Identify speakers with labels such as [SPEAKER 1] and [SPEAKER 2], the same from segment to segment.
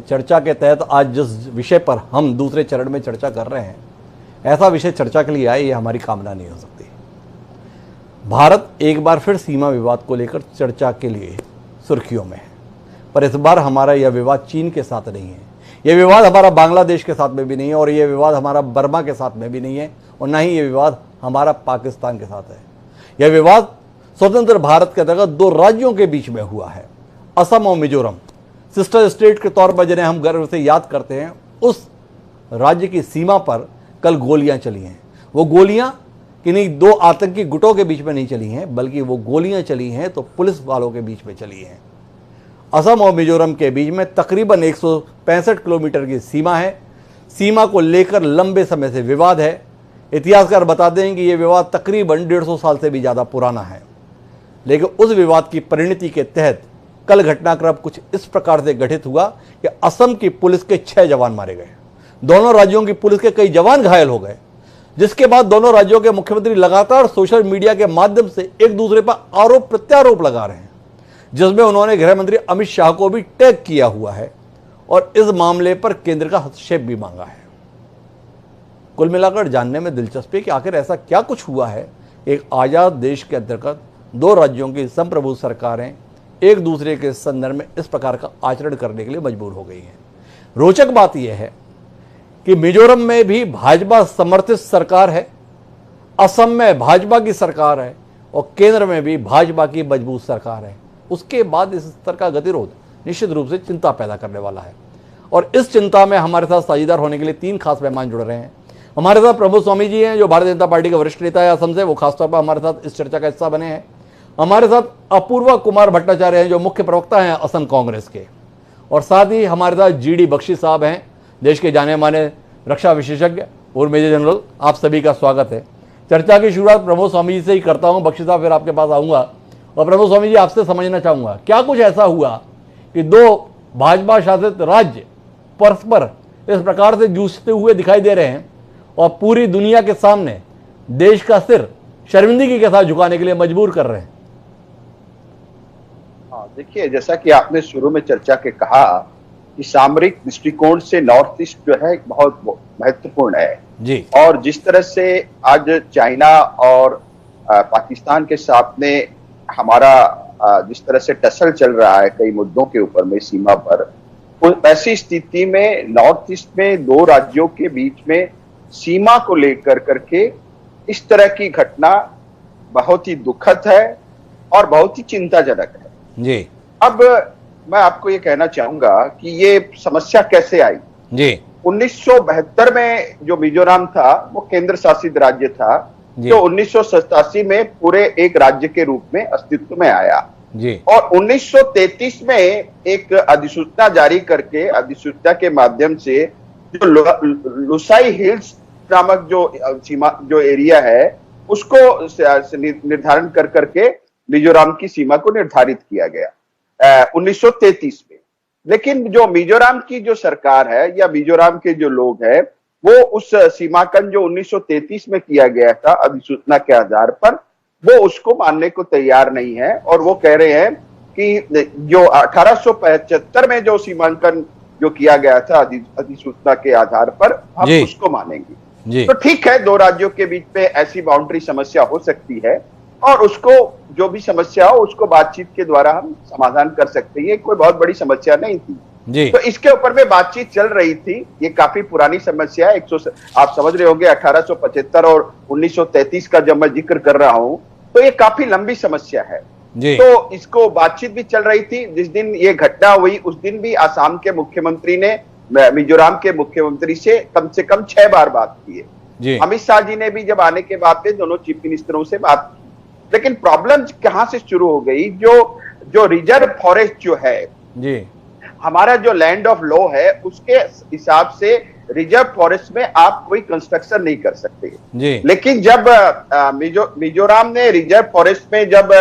[SPEAKER 1] चर्चा के तहत आज जिस विषय पर हम दूसरे चरण में चर्चा कर रहे हैं, ऐसा विषय चर्चा के लिए आए, ये हमारी कामना नहीं हो सकती। भारत एक बार फिर सीमा विवाद को लेकर चर्चा के लिए सुर्खियों में है, पर इस बार हमारा यह विवाद चीन के साथ नहीं है, यह विवाद हमारा बांग्लादेश के साथ में भी नहीं है, और यह विवाद हमारा बर्मा के साथ में भी नहीं है, और ना ही यह विवाद हमारा पाकिस्तान के साथ है। यह विवाद स्वतंत्र भारत के अंतर्गत दो राज्यों के बीच में हुआ है, असम और मिजोरम। सिस्टर स्टेट के तौर पर जिन्हें हम गर्व से याद करते हैं, उस राज्य की सीमा पर कल गोलियां चली हैं। वो गोलियां किन्हीं दो आतंकी गुटों के बीच में नहीं चली हैं, बल्कि वो गोलियां चली हैं तो पुलिस वालों के बीच में चली हैं। असम और मिजोरम के बीच में तकरीबन 165 किलोमीटर की सीमा है। सीमा को लेकर लंबे समय से विवाद है। इतिहासकार बताते हैं कि यह विवाद तकरीबन 150 साल से भी ज़्यादा पुराना है, लेकिन उस विवाद की परिणति के तहत कल घटनाक्रम कुछ इस प्रकार से गठित हुआ कि असम की पुलिस के 6 जवान मारे गए, दोनों राज्यों की पुलिस के कई जवान घायल हो गए, जिसके बाद दोनों राज्यों के मुख्यमंत्री लगातार सोशल मीडिया के माध्यम से एक दूसरे पर आरोप प्रत्यारोप लगा रहे हैं, जिसमें उन्होंने गृह मंत्री अमित शाह को भी टैग किया हुआ है और इस मामले पर केंद्र का हस्तक्षेप भी मांगा है। कुल मिलाकर जानने में दिलचस्पी है कि आखिर ऐसा क्या कुछ हुआ है। एक आज़ाद देश के अंतर्गत दो राज्यों की संप्रभु सरकारें एक दूसरे के संदर्भ में इस प्रकार का आचरण करने के लिए मजबूर हो गई हैं। रोचक बात यह है कि मिजोरम में भी भाजपा समर्थित सरकार है, असम में भाजपा की सरकार है और केंद्र में भी भाजपा की मजबूत सरकार है। उसके बाद इस स्तर का गतिरोध निश्चित रूप से चिंता पैदा करने वाला है, और इस चिंता में हमारे साथ साझेदार होने के लिए 3 खास मेहमान जुड़ रहे हैं। हमारे साथ प्रमोद स्वामी जी हैं, जो भारतीय जनता पार्टी के वरिष्ठ नेता है असम से, वो खासतौर पर हमारे साथ इस चर्चा का हिस्सा बने हैं। हमारे साथ अपूर्वा कुमार भट्टाचार्य हैं, जो मुख्य प्रवक्ता हैं असम कांग्रेस के, और साथ ही हमारे साथ GD बख्शी साहब हैं, देश के जाने माने रक्षा विशेषज्ञ और मेजर जनरल। आप सभी का स्वागत है। चर्चा की शुरुआत प्रमोद स्वामी जी से ही करता हूं। बख्शी साहब, फिर आपके पास आऊंगा। और प्रमोद स्वामी जी, आपसे समझना चाहूंगा, क्या कुछ ऐसा हुआ कि दो भाजपा शासित राज्य परस्पर इस प्रकार से जूझते हुए दिखाई दे रहे हैं और पूरी दुनिया के सामने देश का सिर शर्मिंदगी के साथ झुकाने के लिए मजबूर कर रहे हैं?
[SPEAKER 2] देखिए, जैसा कि आपने शुरू में चर्चा के कहा कि सामरिक दृष्टिकोण से नॉर्थ ईस्ट जो है बहुत महत्वपूर्ण है
[SPEAKER 1] जी।
[SPEAKER 2] और जिस तरह से आज चाइना और पाकिस्तान के साथ में हमारा जिस तरह से टसल चल रहा है कई मुद्दों के ऊपर में सीमा पर, ऐसी स्थिति में नॉर्थ ईस्ट में दो राज्यों के बीच में सीमा को लेकर करके इस तरह की घटना बहुत ही दुखद है और बहुत ही चिंताजनक है
[SPEAKER 1] जी।
[SPEAKER 2] अब मैं आपको ये कहना चाहूंगा कि ये समस्या कैसे आई
[SPEAKER 1] जी।
[SPEAKER 2] 1972 में जो मिजोरम था वो केंद्र शासित राज्य था, जो 1987 में पूरे एक राज्य के रूप में अस्तित्व में आया
[SPEAKER 1] जी। और
[SPEAKER 2] 1933 में एक अधिसूचना जारी करके, अधिसूचना के माध्यम से जो लुसाई हिल्स नामक जो एरिया है उसको निर्धारण कर करके मिजोरम की सीमा को निर्धारित किया गया 1933 में। लेकिन जो मिजोरम की जो सरकार है या मिजोरम के जो लोग हैं, वो उस सीमांकन जो 1933 में किया गया था अधिसूचना के आधार पर, वो उसको मानने को तैयार नहीं है और वो कह रहे हैं कि जो 1875 में जो सीमांकन जो किया गया था अधिसूचना के आधार पर, हम उसको मानेंगे। तो ठीक है, दो राज्यों के बीच में ऐसी बाउंड्री समस्या हो सकती है और उसको जो भी समस्या हो उसको बातचीत के द्वारा हम समाधान कर सकते हैं। कोई बहुत बड़ी समस्या नहीं थी जी। तो इसके ऊपर में बातचीत चल रही थी। ये काफी पुरानी समस्या है। आप समझ रहे होंगे 1875 और 1933 का जब मैं जिक्र कर रहा हूं तो ये काफी लंबी समस्या है जी। तो इसको बातचीत भी चल रही थी। जिस दिन ये घटना हुई उस दिन भी आसाम के मुख्यमंत्री ने मिजोरम के मुख्यमंत्री से कम 6 बार बात की है। अमित शाह जी ने भी जब आने के बाद में दोनों चीफ मिनिस्टरों से बात की। लेकिन प्रॉब्लम कहां से शुरू हो गई, जो रिजर्व फॉरेस्ट जो है जी, हमारा जो लैंड ऑफ लॉ है उसके हिसाब से रिजर्व फॉरेस्ट में आप कोई कंस्ट्रक्शन नहीं कर सकते जी। लेकिन जब मिजोरम ने रिजर्व फॉरेस्ट में जब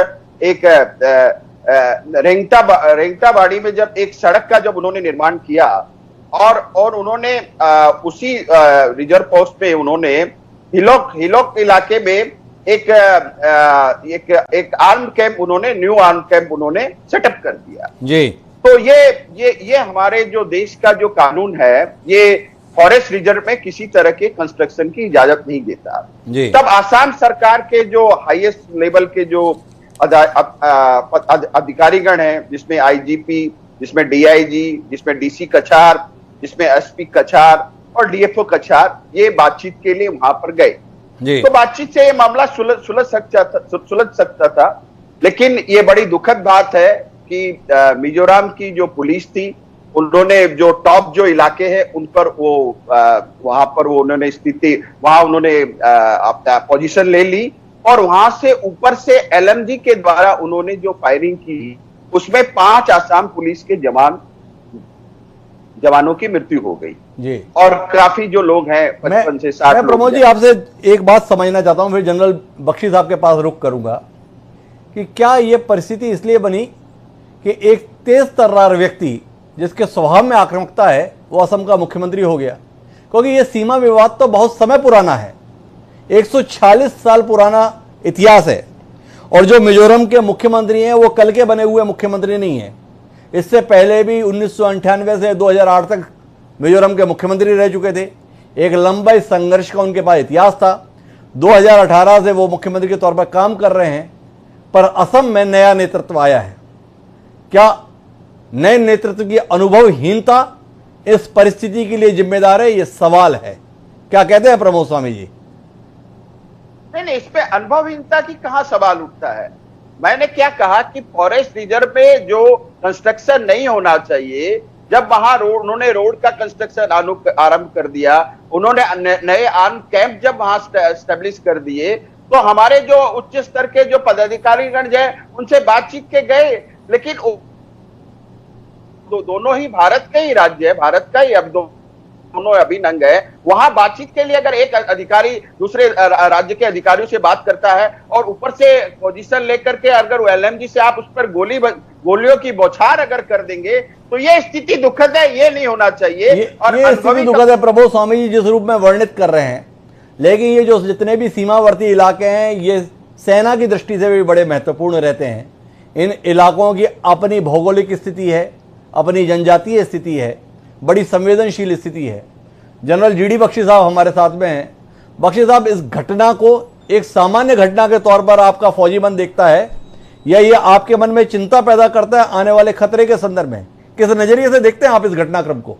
[SPEAKER 2] एक रेंगटाबाड़ी में जब एक सड़क का जब उन्होंने निर्माण किया और उन्होंने उसी रिजर्व फॉरेस्ट में उन्होंने हिलोक इलाके में एक आर्म कैंप, उन्होंने न्यू आर्म कैंप उन्होंने सेटअप कर दिया जी। तो ये हमारे जो देश का जो कानून है, ये फॉरेस्ट रिजर्व में किसी तरह के कंस्ट्रक्शन की इजाजत नहीं देता। तब आसाम सरकार के जो हाईएस्ट लेवल के जो अधिकारीगण हैं, जिसमें आईजीपी, जिसमें डीआईजी, जिसमें डीसी कछार, जिसमें एसपी कछार और डीएफओ कछार, ये बातचीत के लिए वहां पर गए। तो बातचीत से ये मामला सुलझ सकता था। लेकिन ये बड़ी दुखद बात है कि मिजोरम की जो पुलिस थी, उन्होंने जो टॉप जो इलाके हैं उन पर वो वहां पर वो उन्होंने स्थिति वहां उन्होंने अपना पोजीशन ले ली और वहां से ऊपर से एलएमजी के द्वारा उन्होंने जो फायरिंग की, उसमें 5 आसाम पुलिस के जवानों की मृत्यु हो गई
[SPEAKER 1] जी।
[SPEAKER 2] और काफी जो लोग हैं 55 से 60
[SPEAKER 1] मैं प्रमोद जी आपसे एक बात समझना चाहता हूं, फिर जनरल बख्शी साहब के पास रुख करूंगा कि क्या यह परिस्थिति इसलिए बनी कि एक तेज तर्रार व्यक्ति जिसके स्वभाव में आक्रामकता है वो असम का मुख्यमंत्री हो गया? क्योंकि यह सीमा विवाद तो बहुत समय पुराना है, 146 साल पुराना इतिहास है, और जो मिजोरम के मुख्यमंत्री हैं वो कल के बने हुए मुख्यमंत्री नहीं हैं। इससे पहले भी 1998 से 2008 तक मिजोरम के मुख्यमंत्री रह चुके थे। एक लंबा संघर्ष का उनके पास इतिहास था। 2018 से वो मुख्यमंत्री के तौर पर काम कर रहे हैं, पर असम में नया नेतृत्व आया है। क्या नए नेतृत्व की अनुभवहीनता इस परिस्थिति के लिए जिम्मेदार है? यह सवाल है। क्या कहते हैं प्रमोद स्वामी जी?
[SPEAKER 2] नहीं, इस पे अनुभवहीनता की कहां सवाल उठता है। मैंने क्या कहा कि फॉरेस्ट रिजर्व में जो कंस्ट्रक्शन नहीं होना चाहिए, जब वहां उन्होंने रोड का कंस्ट्रक्शन आरंभ कर दिया, उन्होंने नए आर्म कैंप जब वहां स्टेब्लिश कर दिए, तो हमारे जो उच्च स्तर के जो पदाधिकारीगण हैं उनसे बातचीत के गए। लेकिन दोनों ही भारत के ही राज्य है, भारत का ही अब दोनों अभिन्न अंग है। वहां बातचीत के लिए अगर एक अधिकारी दूसरे राज्य के अधिकारियों से बात करता है और ऊपर से पोजीशन लेकर के अगर एलएमजी से आप उस पर गोलियों की बौछार अगर कर देंगे, तो ये स्थिति दुखद है, ये नहीं होना चाहिए।
[SPEAKER 1] और ये स्थिति दुखद है प्रमोद स्वामी जी जिस रूप में वर्णित कर रहे हैं। लेकिन ये जो जितने भी सीमावर्ती इलाके हैं, ये सेना की दृष्टि से भी बड़े महत्वपूर्ण रहते हैं। इन इलाकों की अपनी भौगोलिक स्थिति है, अपनी जनजातीय स्थिति है, बड़ी संवेदनशील स्थिति है। जनरल जीडी बख्शी साहब हमारे साथ में हैं। बख्शी साहब, इस घटना को एक सामान्य घटना के तौर पर आपका फौजी मन देखता है, या ये आपके मन में चिंता पैदा करता है आने वाले खतरे के संदर्भ में? किस नजरिए से देखते हैं आप इस घटनाक्रम को?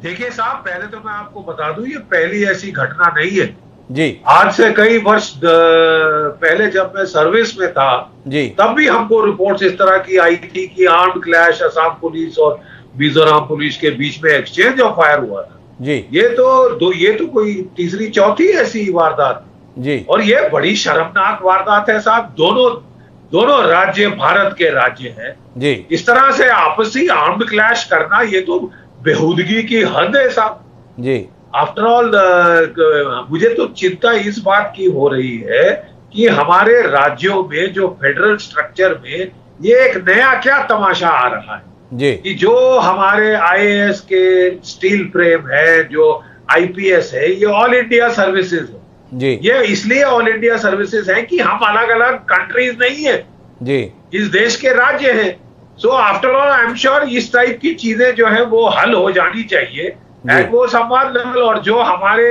[SPEAKER 3] देखिए साहब, पहले तो मैं आपको बता दूं, ये पहली ऐसी घटना नहीं है
[SPEAKER 1] जी।
[SPEAKER 3] आज से कई वर्ष पहले जब मैं सर्विस में था
[SPEAKER 1] जी, तब
[SPEAKER 3] भी हमको रिपोर्ट्स इस तरह की आई थी कि आर्म्ड क्लैश असम पुलिस और मिजोरम पुलिस के बीच में एक्सचेंज ऑफ फायर हुआ था
[SPEAKER 1] जी।
[SPEAKER 3] ये तो कोई तीसरी चौथी ऐसी वारदात
[SPEAKER 1] जी,
[SPEAKER 3] और ये बड़ी शर्मनाक वारदात है साहब। दोनों राज्य भारत के राज्य हैं
[SPEAKER 1] जी।
[SPEAKER 3] इस तरह से आपसी आर्म्ड क्लैश करना, ये तो बेहूदगी की हद है साहब
[SPEAKER 1] जी।
[SPEAKER 3] आफ्टर ऑल मुझे तो चिंता इस बात की हो रही है कि हमारे राज्यों में जो फेडरल स्ट्रक्चर में ये एक नया क्या तमाशा आ रहा है
[SPEAKER 1] जी,
[SPEAKER 3] कि जो हमारे आईएएस के स्टील फ्रेम है, जो आईपीएस है, ये ऑल इंडिया सर्विसेज है
[SPEAKER 1] जी।
[SPEAKER 3] ये इसलिए ऑल इंडिया सर्विसेज है कि हम अलग अलग कंट्रीज नहीं है
[SPEAKER 1] जी,
[SPEAKER 3] इस देश के राज्य हैं। So after all I am sure इस टाइप की चीजें जो है वो हल हो जानी चाहिए एट वो संवाद लेवल। और जो हमारे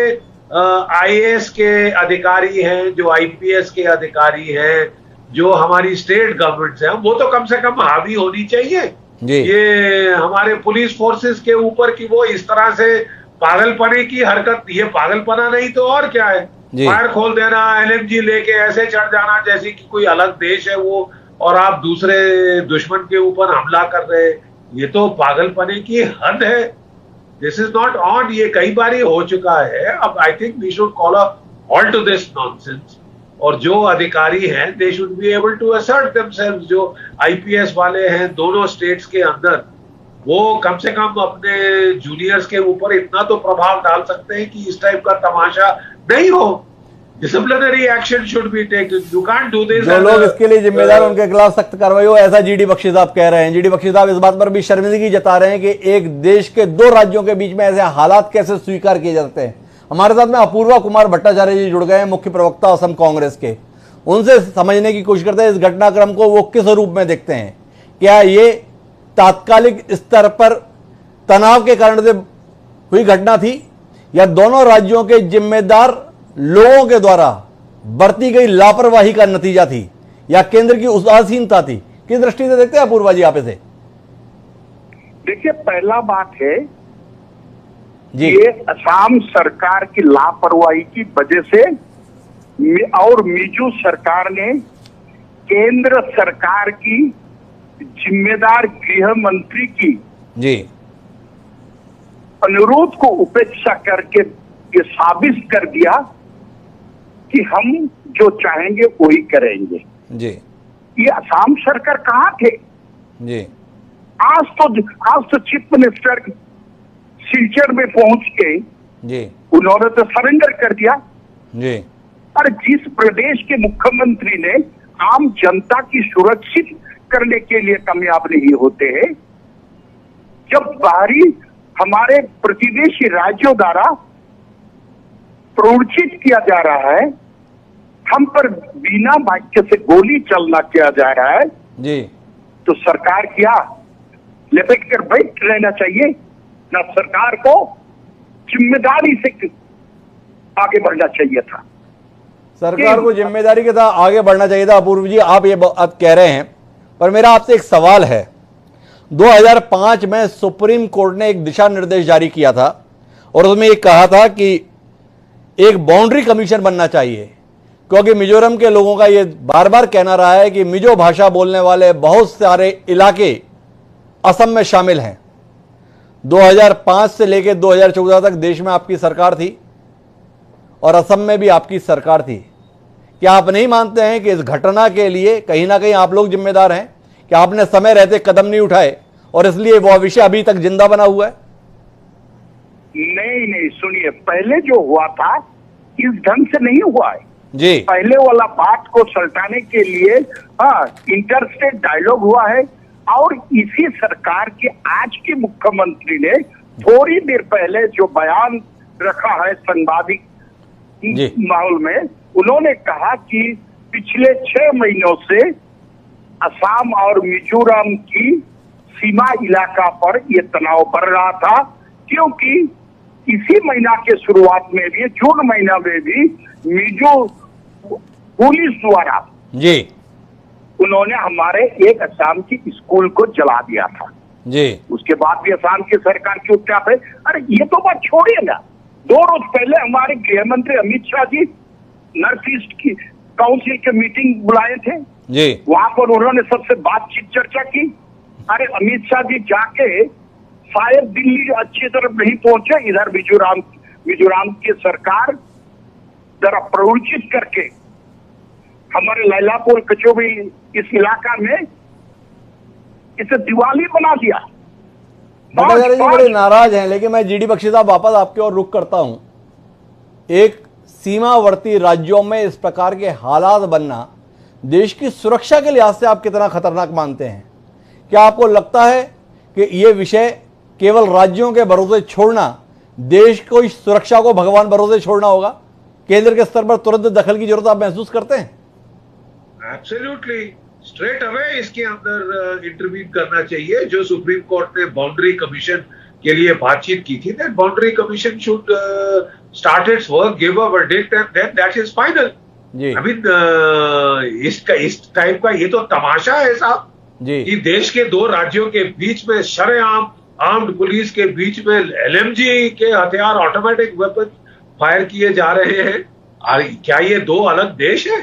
[SPEAKER 3] आईएएस के अधिकारी हैं, जो आईपीएस के अधिकारी हैं, जो हमारी स्टेट गवर्नमेंट्स हैं, वो तो कम से कम हावी होनी चाहिए ये हमारे पुलिस फोर्सेस के ऊपर कि वो इस तरह से पागलपने की हरकत, ये पागलपना नहीं तो और क्या है, फायर खोल देना, एलएमजी लेके ऐसे चढ़ जाना जैसे कि कोई अलग देश है वो और आप दूसरे दुश्मन के ऊपर हमला कर रहे, ये तो पागलपने की हद है। दिस इज नॉट ऑन, ये कई बार हो चुका है। अब I think we should call a halt to this nonsense और जो अधिकारी हैं they should be able to assert themselves. जो आईपीएस वाले हैं दोनों स्टेट्स के अंदर, वो कम से कम अपने जूनियर्स के ऊपर इतना तो प्रभाव डाल सकते हैं कि इस टाइप का तमाशा नहीं हो। Disciplinary action should be taken, you can't do this.
[SPEAKER 1] जो लोग इसके लिए जिम्मेदार उनके खिलाफ सख्त कार्रवाई हो, ऐसा जीडी बख्शी साहब कह रहे हैं। जीडी बख्शी साहब इस बात पर भी शर्मिंदगी जता रहे हैं कि एक देश के दो राज्यों के बीच में ऐसे हालात कैसे स्वीकार किए जाते हैं। हमारे साथ में अपूर्वा कुमार भट्टाचार्य जी जुड़ गए हैं, मुख्य प्रवक्ता असम कांग्रेस के। उनसे समझने की कोशिश करते हैं इस घटनाक्रम को वो किस रूप में देखते हैं। क्या ये तात्कालिक स्तर पर तनाव के कारण से हुई घटना थी, या दोनों राज्यों के जिम्मेदार लोगों के द्वारा बरती गई लापरवाही का नतीजा थी, या केंद्र की उदासीनता थी? किस दृष्टि से देखते हैं अपूर्वा जी आप इसे?
[SPEAKER 4] देखिए, पहला बात है
[SPEAKER 1] जी,
[SPEAKER 4] ये असम सरकार की लापरवाही की वजह से और मिजो सरकार ने केंद्र सरकार की जिम्मेदार गृह मंत्री की
[SPEAKER 1] जी,
[SPEAKER 4] अनुरोध को उपेक्षा करके ये साबित कर दिया कि हम जो चाहेंगे वही करेंगे।
[SPEAKER 1] जी,
[SPEAKER 4] ये असम सरकार कहाँ थे?
[SPEAKER 1] जी,
[SPEAKER 4] आज तो चीफ मिनिस्टर सिलचर में पहुंच के
[SPEAKER 1] जी,
[SPEAKER 4] उन्होंने तो सरेंडर कर दिया।
[SPEAKER 1] जी,
[SPEAKER 4] और जिस प्रदेश के मुख्यमंत्री ने आम जनता की सुरक्षित करने के लिए कामयाब नहीं होते हैं, जब बाहरी हमारे प्रतिवेशी राज्यों द्वारा प्रवचित किया जा रहा है, हम पर बिना वाक्य से गोली चलना किया जा रहा है,
[SPEAKER 1] जी,
[SPEAKER 4] तो सरकार क्या लिपट कर बैठ रहना चाहिए? ना, सरकार को जिम्मेदारी से आगे बढ़ना चाहिए था।
[SPEAKER 1] सरकार को जिम्मेदारी के साथ आगे बढ़ना चाहिए था। अपूर्व जी, आप ये बात कह रहे हैं, पर मेरा आपसे एक सवाल है। 2005 में सुप्रीम कोर्ट ने एक दिशा निर्देश जारी किया था और उसमें एक कहा था कि एक बाउंड्री कमीशन बनना चाहिए, क्योंकि मिजोरम के लोगों का ये बार बार कहना रहा है कि मिजो भाषा बोलने वाले बहुत सारे इलाके असम में शामिल हैं। 2005 से लेकर 2014 तक देश में आपकी सरकार थी और असम में भी आपकी सरकार थी। क्या आप नहीं मानते हैं कि इस घटना के लिए कहीं ना कहीं आप लोग जिम्मेदार हैं कि आपने समय रहते कदम नहीं उठाए और इसलिए वह विषय अभी तक जिंदा बना हुआ है?
[SPEAKER 4] नहीं, सुनिए, पहले जो हुआ था इस ढंग से नहीं हुआ है
[SPEAKER 1] जी,
[SPEAKER 4] पहले वाला बात को सल्टाने के लिए इंटरस्टेट डायलॉग हुआ है। और इसी सरकार के आज के मुख्यमंत्री ने थोड़ी देर पहले जो बयान रखा है सांबादिक माहौल में, उन्होंने कहा कि पिछले 6 महीनों से असम और मिजोरम की सीमा इलाका पर यह तनाव बढ़ रहा था, क्योंकि इसी महीना के शुरुआत में भी, जून महीना में भी मिजो पुलिस द्वारा
[SPEAKER 1] जी,
[SPEAKER 4] उन्होंने हमारे एक असम की स्कूल को जला दिया था
[SPEAKER 1] जी।
[SPEAKER 4] उसके बाद भी असम की सरकार की उत्तर है। अरे ये तो बात छोड़िए ना, 2 रोज पहले हमारे गृह मंत्री अमित शाह जी नॉर्थ ईस्ट की काउंसिल की मीटिंग बुलाए थे
[SPEAKER 1] जी,
[SPEAKER 4] वहां पर उन्होंने सबसे बातचीत चर्चा की। अरे अमित शाह जी जाके शायद दिल्ली अच्छी तरफ नहीं पहुंचे, इधर मिजोरम की सरकार जरा प्रवचित करके हमारे लैलापुर कचौबी इस इलाका में इसे दिवाली बना दिया।
[SPEAKER 1] भट्टाचार्य जी बड़े नाराज हैं, लेकिन मैं जीडी बख्शी साहब वापस आपकी ओर रुख करता हूं। एक सीमावर्ती राज्यों में इस प्रकार के हालात बनना देश की सुरक्षा के लिहाज से आप कितना खतरनाक मानते हैं? क्या आपको लगता है कि यह विषय केवल राज्यों के भरोसे छोड़ना, देश को सुरक्षा को भगवान भरोसे छोड़ना होगा? केंद्र के स्तर पर तुरंत दखल की जरूरत आप महसूस करते हैं?
[SPEAKER 3] एब्सोल्युटली, स्ट्रेट अवे इसके अंदर इंटरवीन करना चाहिए। जो सुप्रीम कोर्ट ने बाउंड्री कमीशन के लिए बातचीत की थी, that boundary commission should start its work, give a verdict and then that is final. I mean इस टाइप का ये तो तमाशा है साहब कि देश के 2 राज्यों के बीच में शरेआम आर्म्ड पुलिस के बीच में एलएमजी के हथियार, ऑटोमेटिक वेपन फायर किए जा रहे हैं। क्या ये 2 अलग देश है?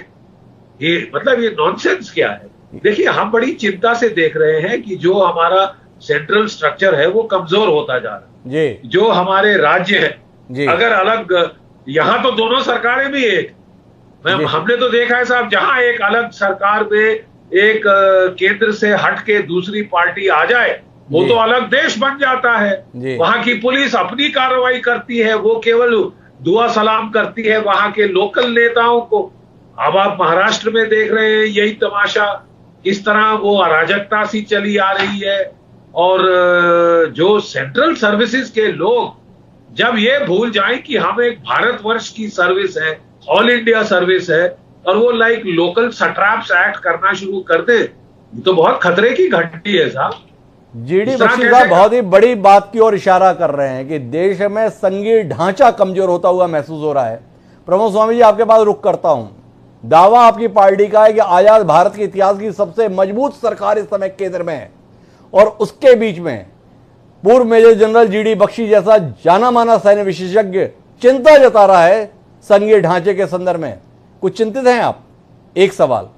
[SPEAKER 3] ये मतलब ये नॉनसेंस क्या है? देखिए, हम बड़ी चिंता से देख रहे हैं कि जो हमारा सेंट्रल स्ट्रक्चर है वो कमजोर होता जा रहा है। जो हमारे राज्य है, अगर अलग, यहां तो दोनों सरकारें भी एक, हमने तो देखा है साहब, जहां एक अलग सरकार में एक केंद्र से हट के दूसरी पार्टी आ जाए, वो तो अलग देश बन जाता है। वहां की पुलिस अपनी कार्रवाई करती है, वो केवल दुआ सलाम करती है वहां के लोकल नेताओं को। अब आप महाराष्ट्र में देख रहे हैं यही तमाशा, किस तरह वो अराजकता सी चली आ रही है। और जो सेंट्रल सर्विसेज के लोग जब ये भूल जाएं कि हम एक भारतवर्ष की सर्विस है, ऑल इंडिया सर्विस है, और वो लाइक लोकल सट्रैप्स एक्ट करना शुरू कर दे, ये तो बहुत खतरे की घटना है साहब।
[SPEAKER 1] जीडी
[SPEAKER 3] इस तरह
[SPEAKER 1] बख्शी
[SPEAKER 3] कैसे
[SPEAKER 1] साहब बहुत ही बड़ी बात की ओर इशारा कर रहे हैं कि देश में संघीय ढांचा कमजोर होता हुआ महसूस हो रहा है। प्रमोद स्वामी जी, आपके पास रुख करता हूं। दावा आपकी पार्टी का है कि आजाद भारत के इतिहास की सबसे मजबूत सरकार इस समय केंद्र में है, और उसके बीच में पूर्व मेजर जनरल जीडी बख्शी जैसा जाना माना सैन्य विशेषज्ञ चिंता जता रहा है संघीय ढांचे के संदर्भ में। कुछ चिंतित हैं आप? एक सवाल।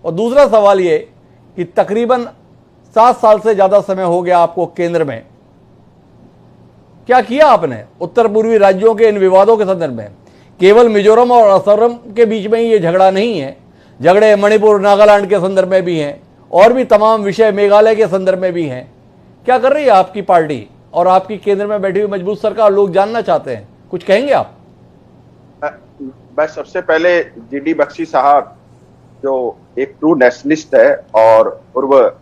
[SPEAKER 1] और दूसरा सवाल ये कि तकरीबन 7 साल से ज्यादा समय हो गया आपको केंद्र में, क्या किया आपने उत्तर पूर्वी राज्यों के इन विवादों के संदर्भ में? केवल मिजोरम और असम के बीच में ही ये झगड़ा नहीं है, झगड़े मणिपुर नागालैंड के संदर्भ में भी हैं, और भी तमाम विषय मेघालय के संदर्भ में भी हैं। क्या कर रही है आपकी पार्टी और आपकी केंद्र में बैठी हुई मजबूत सरकार? लोग जानना चाहते हैं, कुछ कहेंगे आप?
[SPEAKER 2] मैं सबसे पहले जीडी बख्शी साहब जो एक ट्रू नेशनलिस्ट है और पूर्व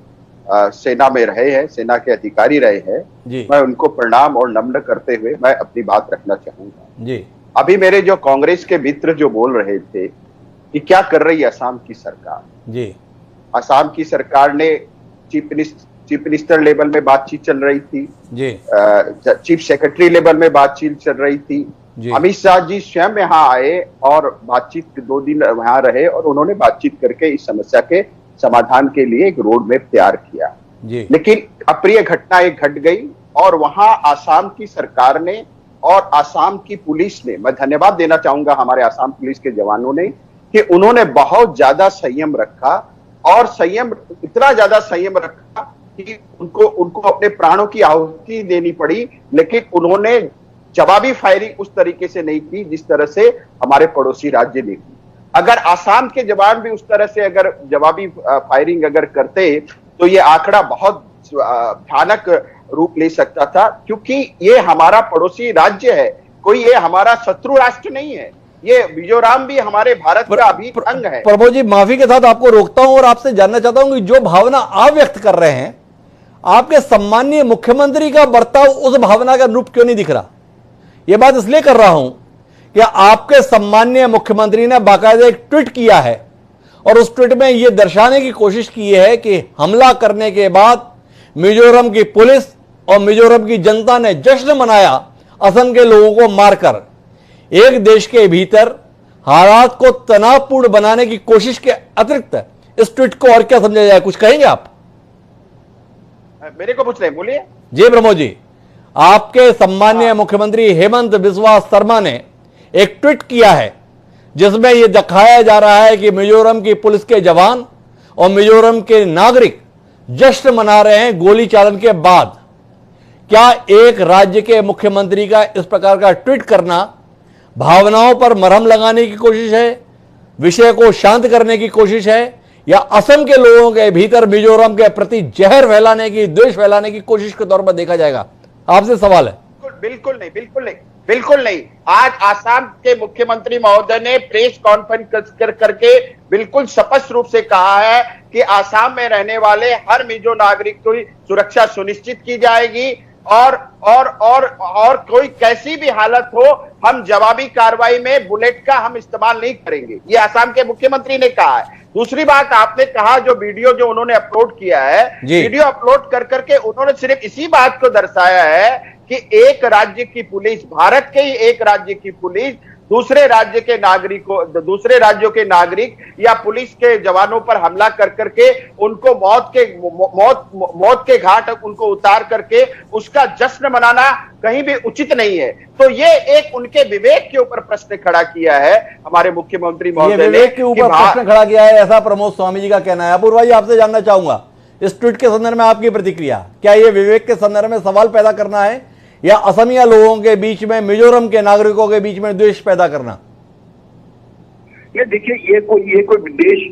[SPEAKER 2] सेना में रहे हैं, सेना के अधिकारी रहे हैं, मैं उनको प्रणाम और नम्र करते हुए मैं अपनी बात रखना चाहूंगा जी। अभी मेरे जो कांग्रेस के मित्र जो बोल रहे थे कि क्या कर रही है असम की सरकार जी, असम की सरकार ने चीफ मिनिस्टर लेवल में बातचीत चल रही थी जी, चीफ सेक्रेटरी लेवल में बातचीत चल रही थी। अमित शाह जी स्वयं यहाँ आए और बातचीत 2 दिन वहां रहे और उन्होंने बातचीत करके इस समस्या के समाधान के लिए एक रोड मैप तैयार किया जी। लेकिन अप्रिय घटना एक घट गई और वहां आसाम की सरकार ने और आसाम की पुलिस ने, मैं धन्यवाद देना चाहूंगा हमारे आसाम पुलिस के जवानों ने, कि उन्होंने बहुत ज्यादा संयम रखा, और संयम इतना ज्यादा संयम रखा कि उनको अपने प्राणों की आहुति देनी पड़ी, लेकिन उन्होंने जवाबी फायरिंग उस तरीके से नहीं की जिस तरह से हमारे पड़ोसी राज्य ने की। अगर आसाम के जवान भी उस तरह से अगर जवाबी फायरिंग अगर करते तो ये आंकड़ा बहुत भयानक रूप ले सकता था, क्योंकि ये हमारा पड़ोसी राज्य है, कोई ये हमारा शत्रु राष्ट्र नहीं है। ये मिजोरम भी हमारे भारत का अभी अंग है।
[SPEAKER 1] प्रभु जी, माफी के साथ आपको रोकता हूं और आपसे जानना चाहता हूं कि जो भावना आप व्यक्त कर रहे हैं, आपके सम्मानीय मुख्यमंत्री का बर्ताव उस भावना का रूप क्यों नहीं दिख रहा? यह बात इसलिए कर रहा हूं कि आपके सम्मानीय मुख्यमंत्री ने बाकायदा एक ट्वीट किया है और उस ट्वीट में यह दर्शाने की कोशिश की है कि हमला करने के बाद मिजोरम की पुलिस और मिजोरम की जनता ने जश्न मनाया असम के लोगों को मारकर। एक देश के भीतर हालात को तनावपूर्ण बनाने की कोशिश के अतिरिक्त इस ट्वीट को और क्या समझा जाए? कुछ कहेंगे आप?
[SPEAKER 2] मेरे को पूछ रहे हैं, बोलिए
[SPEAKER 1] जी। प्रमोद जी, आपके सम्मानीय मुख्यमंत्री हेमंत बिस्वा शर्मा ने एक ट्वीट किया है जिसमें यह दिखाया जा रहा है कि मिजोरम की पुलिस के जवान और मिजोरम के नागरिक जश्न मना रहे हैं गोली चालन के बाद। क्या एक राज्य के मुख्यमंत्री का इस प्रकार का ट्वीट करना भावनाओं पर मरहम लगाने की कोशिश है, विषय को शांत करने की कोशिश है, या असम के लोगों के भीतर मिजोरम के प्रति जहर फैलाने की, द्वेष फैलाने की कोशिश के तौर पर देखा जाएगा? आपसे सवाल है।
[SPEAKER 2] बिल्कुल नहीं, बिल्कुल नहीं, बिल्कुल नहीं। आज आसाम के मुख्यमंत्री महोदय ने प्रेस कॉन्फ्रेंस करके बिल्कुल स्पष्ट रूप से कहा है कि आसाम में रहने वाले हर मिजो नागरिक की सुरक्षा सुनिश्चित की जाएगी और कोई कैसी भी हालत हो, हम जवाबी कार्रवाई में बुलेट का हम इस्तेमाल नहीं करेंगे, ये आसाम के मुख्यमंत्री ने कहा है। दूसरी बात, आपने कहा जो वीडियो जो उन्होंने अपलोड किया है, वीडियो अपलोड कर करके उन्होंने सिर्फ इसी बात को दर्शाया है कि एक राज्य की पुलिस, भारत के ही एक राज्य की पुलिस दूसरे राज्य के नागरिकों, दूसरे राज्यों के नागरिक या पुलिस के जवानों पर हमला कर करके उनको मौत के घाट उनको उतार करके उसका जश्न मनाना कहीं भी उचित नहीं है। तो ये एक उनके विवेक के ऊपर प्रश्न खड़ा किया है हमारे मुख्यमंत्री महोदय ने।
[SPEAKER 1] विवेक के ऊपर प्रश्न खड़ा किया है, ऐसा प्रमोद स्वामी जी का कहना है। अपूर्वा जी, आपसे जानना चाहूंगा इस ट्वीट के संदर्भ में आपकी प्रतिक्रिया। क्या ये विवेक के संदर्भ में सवाल पैदा करना है या असमिया लोगों के बीच में, मिजोरम के नागरिकों के बीच में द्वेष पैदा करना?
[SPEAKER 4] ये देखिए, ये कोई विदेश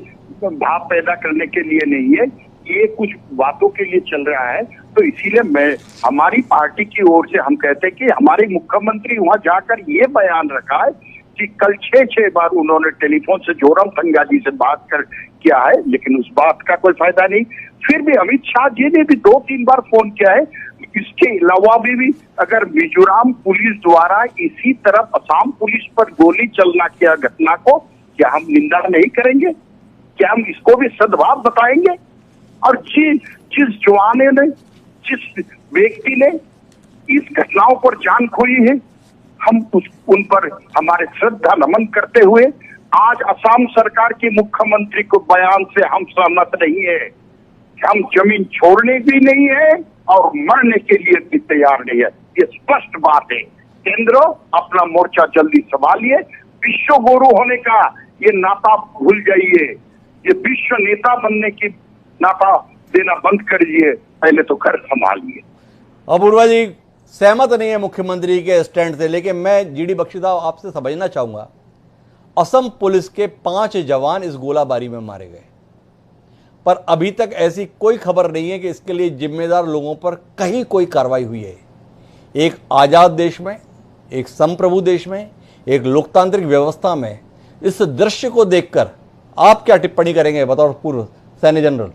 [SPEAKER 4] भाव पैदा करने के लिए नहीं है, ये कुछ बातों के लिए चल रहा है। तो इसीलिए हमारी पार्टी की ओर से हम कहते हैं कि हमारे मुख्यमंत्री वहां जाकर ये बयान रखा है कि कल 6 बार उन्होंने टेलीफोन से जोरामथंगा जी से बात किया है, लेकिन उस बात का कोई फायदा नहीं। फिर भी अमित शाह जी ने भी 2-3 बार फोन किया है। इसके अलावा भी अगर मिजोरम पुलिस द्वारा इसी तरह असम पुलिस पर गोली चलना किया घटना को, क्या हम निंदा नहीं करेंगे? क्या हम इसको भी सद्भाव बताएंगे? और जिस जिस व्यक्ति ने इस घटनाओं पर जान खोई है, हम उन पर हमारे श्रद्धा नमन करते हुए आज असम सरकार के मुख्यमंत्री को बयान से हम सहमत नहीं है। हम जमीन छोड़ने भी नहीं है और मरने के लिए भी तैयार नहीं है। ये स्पष्ट बात है। केंद्र अपना मोर्चा जल्दी संभालिए। विश्व गुरु होने का ये नाता भूल जाइए। ये विश्व नेता बनने की नाता देना बंद करिए। पहले तो घर संभालिए।
[SPEAKER 1] अपूर्वा जी सहमत नहीं है मुख्यमंत्री के स्टैंड से, लेकिन मैं जीडी बख्शी साहब आपसे समझना चाहूंगा, असम पुलिस के 5 जवान इस गोलाबारी में मारे गए, पर अभी तक ऐसी कोई खबर नहीं है कि इसके लिए जिम्मेदार लोगों पर कहीं कोई कार्रवाई हुई है। एक आजाद देश में, एक संप्रभु देश में, एक लोकतांत्रिक व्यवस्था में इस दृश्य को देखकर आप क्या टिप्पणी करेंगे बतौर पूर्व सैन्य जनरल?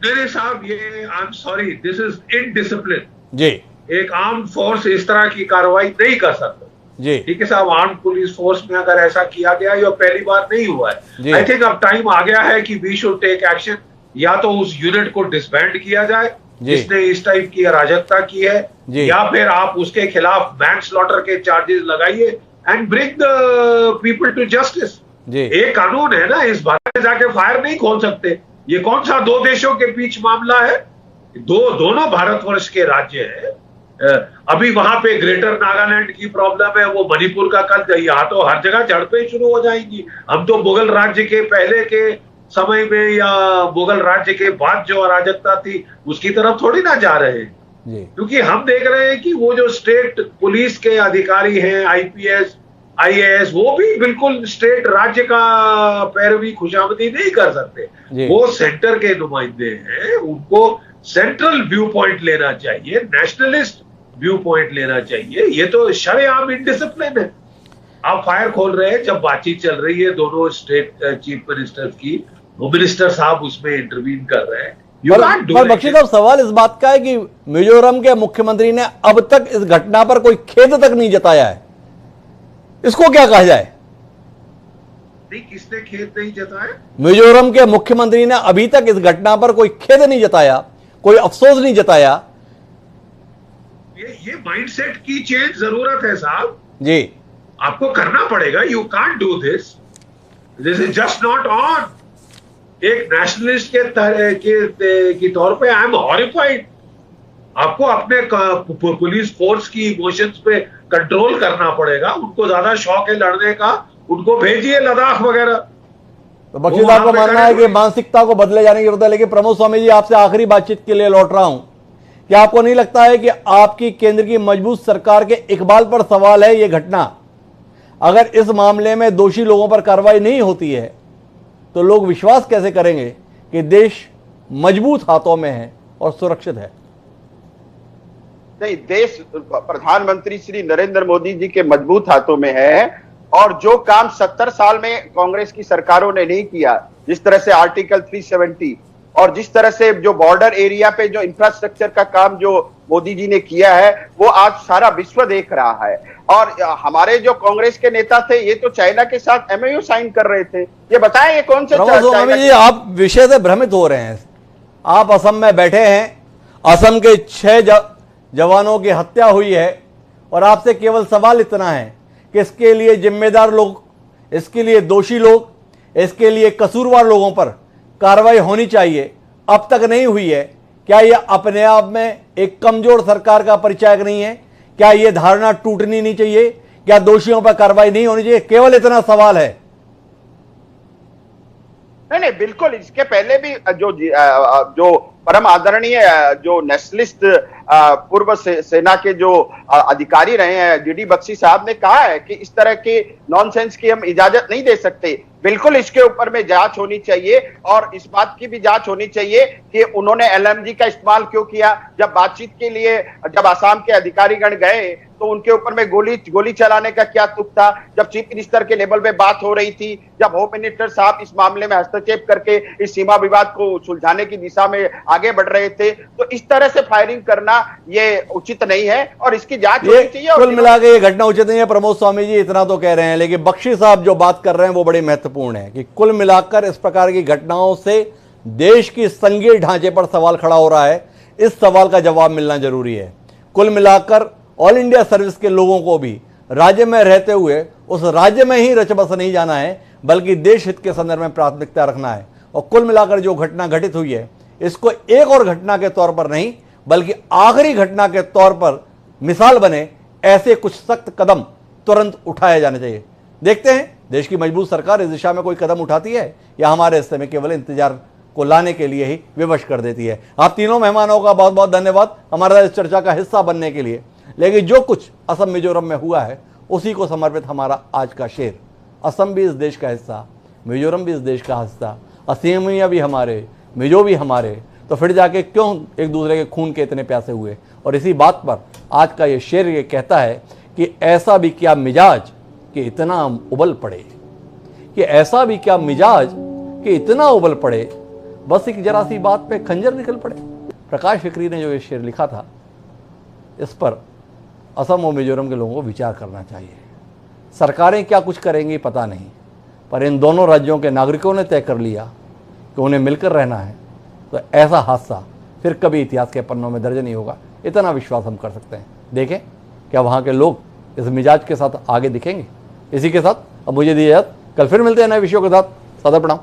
[SPEAKER 3] मेरे साहब, ये I am sorry, this is indiscipline
[SPEAKER 1] जी।
[SPEAKER 3] एक आर्म फोर्स इस तरह की कार्रवाई नहीं कर सकता
[SPEAKER 1] जी।
[SPEAKER 3] ठीक है साहब। आर्म पुलिस फोर्स में अगर ऐसा किया गया, ये पहली बार नहीं हुआ
[SPEAKER 1] जी।
[SPEAKER 3] है। आई थिंक अब टाइम आ गया है कि वी शुड टेक एक्शन। या तो उस यूनिट को डिसबैंड किया जाए जिसने इस टाइप की अराजकता की है, या फिर आप उसके खिलाफ मैन स्लॉटर के चार्जेस लगाइए and bring the people to justice. एक कानून है ना, इस बात में जाके फायर नहीं खोल सकते। ये कौन सा 2 देशों के बीच मामला है? दोनों भारतवर्ष के राज्य हैं। अभी वहां पे ग्रेटर नागालैंड की प्रॉब्लम है, वो मणिपुर का कल, यहाँ तो हर जगह झड़पें शुरू हो जाएंगी। हम तो मुगल राज्य के पहले के समय में या मुगल राज्य के बाद जो अराजकता थी उसकी तरफ थोड़ी ना जा रहे हैं, क्योंकि हम देख रहे हैं कि वो जो स्टेट पुलिस के अधिकारी हैं, आईपीएस आईएएस, वो भी बिल्कुल स्टेट राज्य का पैरवी खुशामदी नहीं कर सकते। वो सेंटर के नुमाइंदे हैं, उनको सेंट्रल व्यू पॉइंट लेना चाहिए, नेशनलिस्ट व्यू पॉइंट लेना चाहिए। ये तो शरेआम इनडिसिप्लिन है। आप फायर खोल रहे हैं जब बातचीत चल रही है दोनों स्टेट चीफ मिनिस्टर्स की, वो मिनिस्टर साहब उसमें इंटरवीन कर रहे हैं।
[SPEAKER 1] पर बख्शी साहब, सवाल इस बात का है कि मिजोरम के मुख्यमंत्री ने अब तक इस घटना पर कोई खेद तक नहीं जताया है। इसको क्या कहा जाए?
[SPEAKER 3] नहीं, किसने खेद नहीं जताया?
[SPEAKER 1] मिजोरम के मुख्यमंत्री ने अभी तक इस घटना पर कोई खेद नहीं जताया, कोई अफसोस नहीं जताया।
[SPEAKER 3] ये माइंडसेट की चेंज जरूरत है साहब
[SPEAKER 1] जी।
[SPEAKER 3] आपको करना पड़ेगा। You can't do this is just not on. एक नेशनलिस्ट के तौर पे आई एम हॉरिफाइड। आपको अपने पुलिस फोर्स की इमोशंस पे कंट्रोल करना पड़ेगा। उनको ज्यादा शौक है लड़ने का, उनको भेजिए लद्दाख वगैरह।
[SPEAKER 1] तो बख्शी साहब का मानना है कि मानसिकता को बदले जाने की जरूरत है। लेकिन प्रमोद स्वामी जी, आपसे आखिरी बातचीत के लिए लौट रहा हूं, क्या आपको नहीं लगता है कि आपकी केंद्र की मजबूत सरकार के इकबाल पर सवाल है? यह घटना अगर इस मामले में दोषी लोगों पर कार्रवाई नहीं होती है तो लोग विश्वास कैसे करेंगे कि देश मजबूत हाथों में है और सुरक्षित है?
[SPEAKER 2] नहीं, देश प्रधानमंत्री श्री नरेंद्र मोदी जी के मजबूत हाथों में है। और जो काम 70 साल में कांग्रेस की सरकारों ने नहीं किया, जिस तरह से आर्टिकल 370 और जिस तरह से जो बॉर्डर एरिया पे जो इंफ्रास्ट्रक्चर का काम जो मोदी जी ने किया है, वो आज सारा विश्व देख रहा है। और हमारे जो कांग्रेस के नेता थे, ये तो चाइना के साथ एमओयू साइन कर रहे थे। ये बताएं, ये कौन से
[SPEAKER 1] जी, आप विषय से भ्रमित हो रहे हैं। आप असम में बैठे हैं, असम के 6 जवानों की हत्या हुई है और आपसे केवल सवाल इतना है कि इसके लिए जिम्मेदार लोग, इसके लिए दोषी लोग, इसके लिए कसूरवार लोगों पर कार्रवाई होनी चाहिए। अब तक नहीं हुई है। क्या यह अपने आप में एक कमजोर सरकार का परिचायक नहीं है? क्या यह धारणा टूटनी नहीं चाहिए? क्या दोषियों पर कार्रवाई नहीं होनी चाहिए? केवल इतना सवाल है।
[SPEAKER 2] नहीं, बिल्कुल। इसके पहले भी जो परम आदरणीय जो नेशनलिस्ट पूर्व सेना के जो अधिकारी रहे हैं, जीडी बख्शी साहब ने कहा है कि इस तरह के नॉनसेंस की हम इजाजत नहीं दे सकते। बिल्कुल इसके ऊपर में जांच होनी चाहिए और इस बात की भी जांच होनी चाहिए कि उन्होंने एलएमजी का इस्तेमाल क्यों किया। जब बातचीत के लिए जब आसाम के अधिकारीगण गए तो उनके ऊपर में गोली चलाने का क्या तुक था? जब चीफ मिनिस्टर के लेवल पे बात हो रही थी, जब होम मिनिस्टर साहब इस मामले में हस्तक्षेप करके इस सीमा विवाद को सुलझाने की दिशा में आगे बढ़ रहे थे, तो इस तरह से फायरिंग करना ये उचित नहीं है और इसकी जांच होनी चाहिए।
[SPEAKER 1] कुल मिला के ये घटना उचित नहीं है। प्रमोद स्वामी जी इतना तो कह रहे हैं, लेकिन बख्शी साहब जो बात कर रहे हैं वो बड़ी महत्वपूर्ण है कि कुल मिलाकर इस प्रकार की घटनाओं से देश की संघीय ढांचे पर सवाल खड़ा हो रहा है। इस सवाल का जवाब मिलना जरूरी है। कुल मिलाकर ऑल इंडिया सर्विस के लोगों को भी राज्य में रहते हुए उस राज्य में ही रचबस नहीं जाना है, बल्कि देश हित के संदर्भ में प्राथमिकता रखना है। और कुल मिलाकर जो घटना घटित हुई है, इसको एक और घटना के तौर पर नहीं, बल्कि आखिरी घटना के तौर पर मिसाल बने, ऐसे कुछ सख्त कदम तुरंत उठाए जाने चाहिए। देखते हैं देश की मजबूत सरकार इस दिशा में कोई कदम उठाती है या हमारे हिस्से में केवल इंतजार को लाने के लिए ही विवश कर देती है। आप तीनों मेहमानों का बहुत बहुत धन्यवाद हमारा इस चर्चा का हिस्सा बनने के लिए। लेकिन जो कुछ असम मिजोरम में हुआ है, उसी को समर्पित हमारा आज का शेर। असम भी इस देश का हिस्सा, मिजोरम भी इस देश का हिस्सा, असमिया भी हमारे, मिजो भी हमारे, तो फिर जाके क्यों एक दूसरे के खून के इतने प्यासे हुए। और इसी बात पर आज का ये शेर ये कहता है कि ऐसा भी क्या मिजाज कि इतना उबल पड़े, कि ऐसा भी क्या मिजाज कि इतना उबल पड़े, बस एक जरा सी बात पे खंजर निकल पड़े। प्रकाश फिक्री ने जो ये शेर लिखा था, इस पर असम और मिजोरम के लोगों को विचार करना चाहिए। सरकारें क्या कुछ करेंगी पता नहीं, पर इन दोनों राज्यों के नागरिकों ने तय कर लिया कि उन्हें मिलकर रहना है, तो ऐसा हादसा फिर कभी इतिहास के पन्नों में दर्ज नहीं होगा। इतना विश्वास हम कर सकते हैं। देखें क्या वहाँ के लोग इस मिजाज के साथ आगे दिखेंगे। इसी के साथ अब मुझे दीजिए, कल फिर मिलते हैं नए विषयों के साथ। सादर प्रणाम।